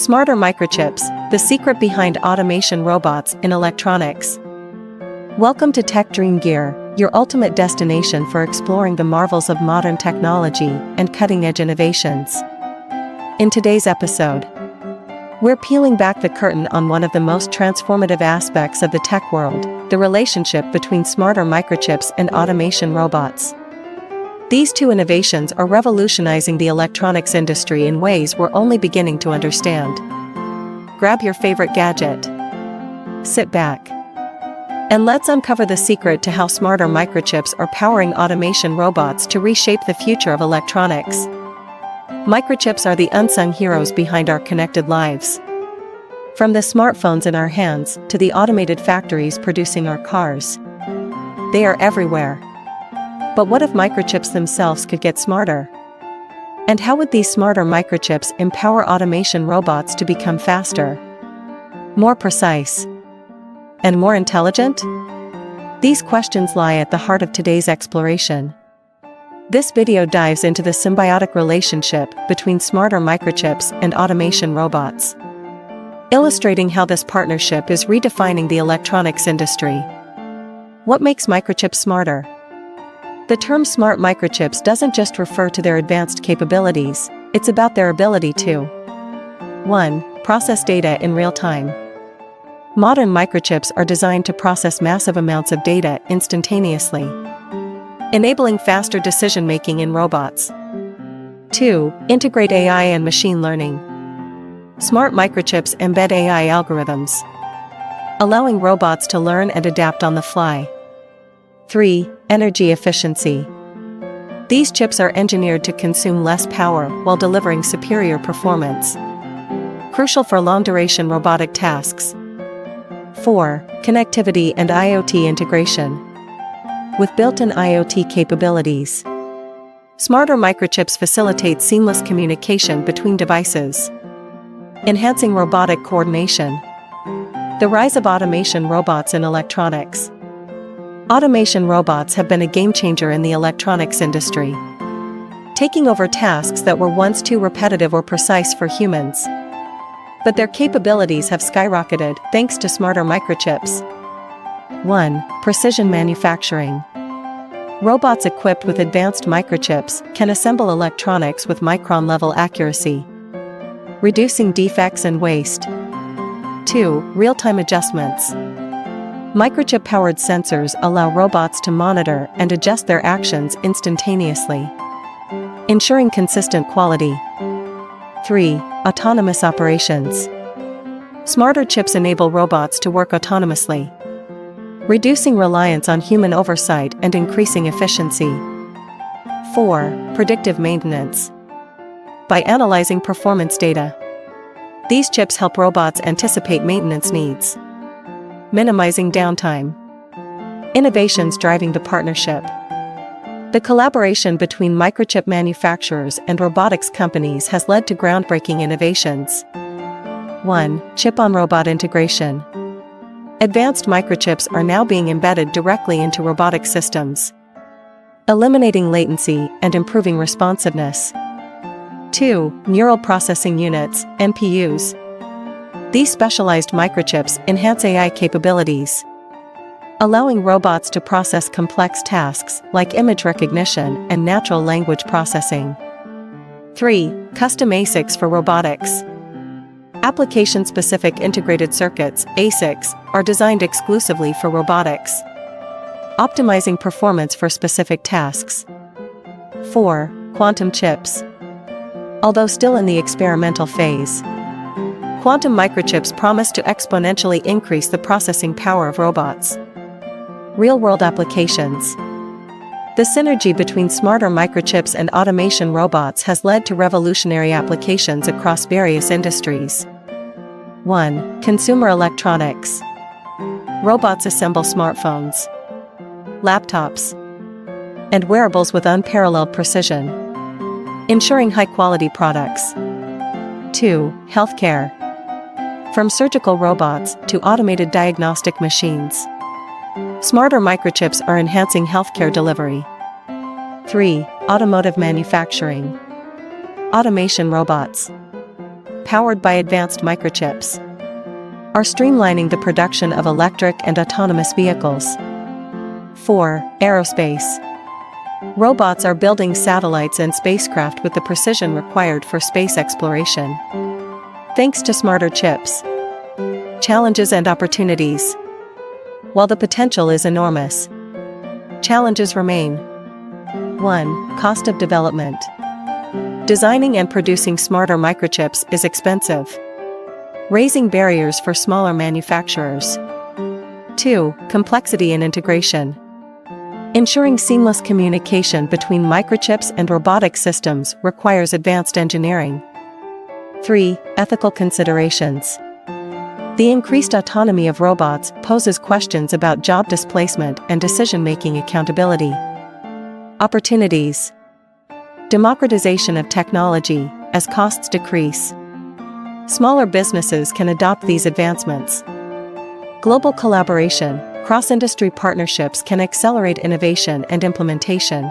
Smarter microchips, the secret behind automation robots in electronics. Welcome to Tech Dream Gear, your ultimate destination for exploring the marvels of modern technology and cutting-edge innovations. In today's episode, we're peeling back the curtain on one of the most transformative aspects of the tech world, the relationship between smarter microchips and automation robots. These two innovations are revolutionizing the electronics industry in ways we're only beginning to understand. Grab your favorite gadget, sit back, and let's uncover the secret to how smarter microchips are powering automation robots to reshape the future of electronics. Microchips are the unsung heroes behind our connected lives. From the smartphones in our hands to the automated factories producing our cars, they are everywhere. But what if microchips themselves could get smarter? And how would these smarter microchips empower automation robots to become faster, more precise, and more intelligent? These questions lie at the heart of today's exploration. This video dives into the symbiotic relationship between smarter microchips and automation robots, illustrating how this partnership is redefining the electronics industry. What makes microchips smarter? The term smart microchips doesn't just refer to their advanced capabilities, it's about their ability to 1. Process data in real time. Modern microchips are designed to process massive amounts of data instantaneously, enabling faster decision-making in robots. 2. Integrate AI and machine learning. Smart microchips embed AI algorithms, allowing robots to learn and adapt on the fly. 3. Energy efficiency. These chips are engineered to consume less power while delivering superior performance, crucial for long-duration robotic tasks. 4. Connectivity and IoT integration. With built-in IoT capabilities, smarter microchips facilitate seamless communication between devices, enhancing robotic coordination. The rise of automation robots in electronics. Automation robots have been a game-changer in the electronics industry, taking over tasks that were once too repetitive or precise for humans. But their capabilities have skyrocketed thanks to smarter microchips. 1. Precision manufacturing. Robots equipped with advanced microchips can assemble electronics with micron-level accuracy, reducing defects and waste. 2. Real-time adjustments. Microchip-powered sensors allow robots to monitor and adjust their actions instantaneously, ensuring consistent quality. 3. Autonomous operations. Smarter chips enable robots to work autonomously, reducing reliance on human oversight and increasing efficiency. 4. Predictive maintenance. By analyzing performance data, these chips help robots anticipate maintenance needs, minimizing downtime. Innovations driving the partnership. The collaboration between microchip manufacturers and robotics companies has led to groundbreaking innovations. 1. Chip-on-robot integration. Advanced microchips are now being embedded directly into robotic systems, eliminating latency and improving responsiveness. 2. Neural processing units, NPUs. These specialized microchips enhance AI capabilities, allowing robots to process complex tasks like image recognition and natural language processing. 3. Custom ASICs for robotics. Application-specific integrated circuits, ASICs, are designed exclusively for robotics, optimizing performance for specific tasks. 4. Quantum chips. Although still in the experimental phase, quantum microchips promise to exponentially increase the processing power of robots. Real-world applications. The synergy between smarter microchips and automation robots has led to revolutionary applications across various industries. 1. Consumer electronics. Robots assemble smartphones, laptops, and wearables with unparalleled precision, ensuring high-quality products. 2. Healthcare. From surgical robots to automated diagnostic machines, smarter microchips are enhancing healthcare delivery. 3. Automotive manufacturing. Automation robots. powered by advanced microchips, are streamlining the production of electric and autonomous vehicles. 4. Aerospace. Robots are building satellites and spacecraft with the precision required for space exploration. Thanks to smarter chips. Challenges and opportunities. While the potential is enormous, challenges remain. 1. Cost of development. Designing and producing smarter microchips is expensive, raising barriers for smaller manufacturers. 2. Complexity and integration. Ensuring seamless communication between microchips and robotic systems requires advanced engineering. 3. Ethical considerations. The increased autonomy of robots poses questions about job displacement and decision-making accountability. Opportunities. Democratization of technology as costs decrease. Smaller businesses can adopt these advancements. Global collaboration, cross-industry partnerships can accelerate innovation and implementation.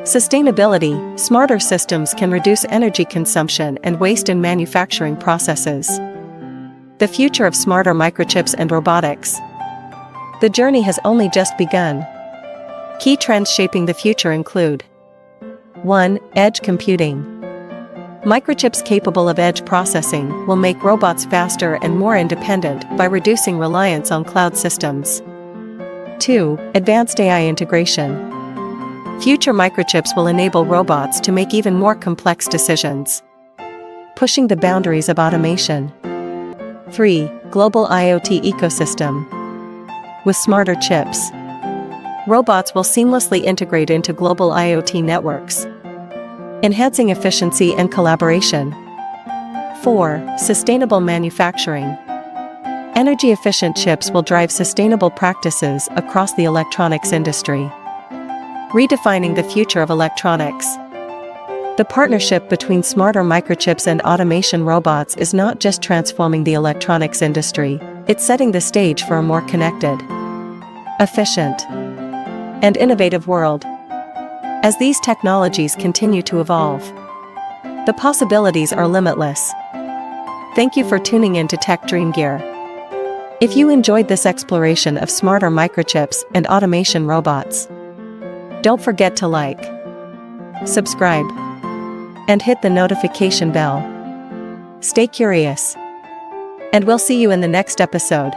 Sustainability, smarter systems can reduce energy consumption and waste in manufacturing processes. The future of smarter microchips and robotics. The journey has only just begun. Key trends shaping the future include: 1. Edge computing. Microchips capable of edge processing will make robots faster and more independent by reducing reliance on cloud systems. 2. Advanced AI integration. Future microchips will enable robots to make even more complex decisions, pushing the boundaries of automation. 3. Global IoT ecosystem. With smarter chips, robots will seamlessly integrate into global IoT networks, enhancing efficiency and collaboration. 4. Sustainable manufacturing. Energy-efficient chips will drive sustainable practices across the electronics industry, redefining the future of electronics. The partnership between smarter microchips and automation robots is not just transforming the electronics industry, it's setting the stage for a more connected, efficient, and innovative world. As these technologies continue to evolve, the possibilities are limitless. Thank you for tuning in to Tech Dream Gear. If you enjoyed this exploration of smarter microchips and automation robots, don't forget to like, subscribe, and hit the notification bell. Stay curious, and we'll see you in the next episode.